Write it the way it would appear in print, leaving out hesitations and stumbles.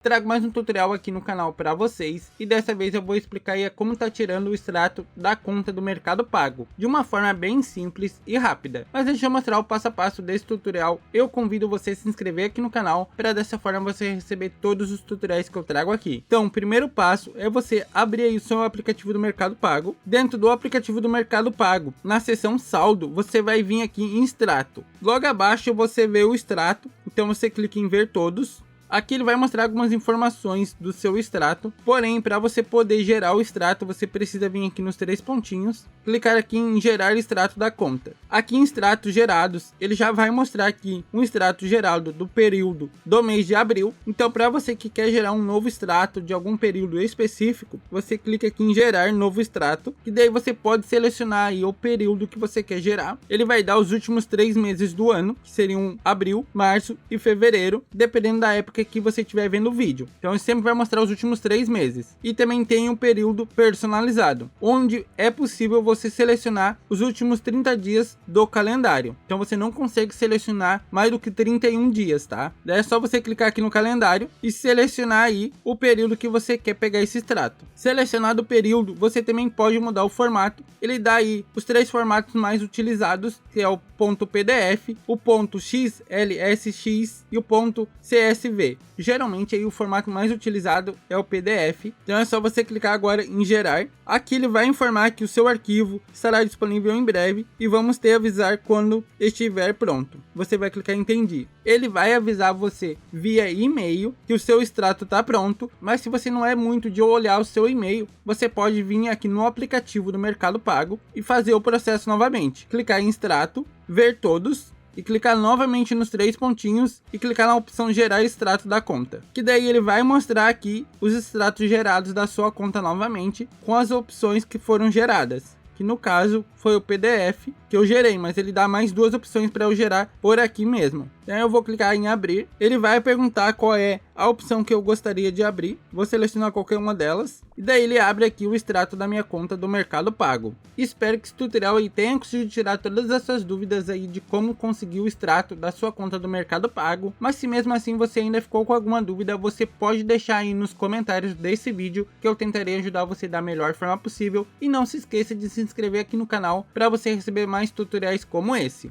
Trago mais um tutorial aqui no canal para vocês e dessa vez eu vou explicar aí como tá tirando o extrato da conta do Mercado Pago de uma forma bem simples e rápida. Mas antes de eu mostrar o passo a passo desse tutorial, eu convido você a se inscrever aqui no canal para dessa forma você receber todos os tutoriais que eu trago aqui. Então o primeiro passo é você abrir aí o seu aplicativo do Mercado Pago. Dentro do aplicativo do Mercado Pago, na seção saldo, você vai vir aqui em extrato. Logo abaixo você vê o extrato, então você clica em ver todos. Aqui ele vai mostrar algumas informações do seu extrato, porém para você poder gerar o extrato você precisa vir aqui nos três pontinhos, clicar aqui em gerar extrato da conta. Aqui em extratos gerados, ele já vai mostrar aqui um extrato gerado do período do mês de abril. Então para você que quer gerar um novo extrato de algum período específico, você clica aqui em gerar novo extrato, e daí você pode selecionar aí o período que você quer gerar. Ele vai dar os últimos 3 meses do ano, que seriam abril, março e fevereiro, dependendo da época que você estiver vendo o vídeo. Então ele sempre vai mostrar os últimos 3 meses. E também tem um período personalizado, onde é possível você selecionar os últimos 30 dias do calendário. Então você não consegue selecionar mais do que 31 dias, tá? Daí é só você clicar aqui no calendário e selecionar aí o período que você quer pegar esse extrato. Selecionado o período, você também pode mudar o formato. Ele dá aí os 3 formatos mais utilizados, que é o .pdf, o .xlsx e o .csv. Geralmente aí o formato mais utilizado é o PDF. Então é só você clicar agora em gerar. Aqui ele vai informar que o seu arquivo estará disponível em breve e vamos te avisar quando estiver pronto. Você vai clicar em entendi. Ele vai avisar você via e-mail que o seu extrato está pronto, mas se você não é muito de olhar o seu e-mail, você pode vir aqui no aplicativo do Mercado Pago e fazer o processo novamente. Clicar em extrato, ver todos e clicar novamente nos 3 pontinhos e clicar na opção gerar extrato da conta, que daí ele vai mostrar aqui os extratos gerados da sua conta novamente com as opções que foram geradas, que no caso foi o PDF que eu gerei, mas ele dá mais 2 opções para eu gerar por aqui mesmo. Então eu vou clicar em abrir, ele vai perguntar qual é a opção que eu gostaria de abrir, vou selecionar qualquer uma delas, e daí ele abre aqui o extrato da minha conta do Mercado Pago. Espero que esse tutorial aí tenha conseguido tirar todas as suas dúvidas aí de como conseguir o extrato da sua conta do Mercado Pago, mas se mesmo assim você ainda ficou com alguma dúvida, você pode deixar aí nos comentários desse vídeo que eu tentarei ajudar você da melhor forma possível, e não se esqueça de se inscrever aqui no canal para você receber mais tutoriais como esse.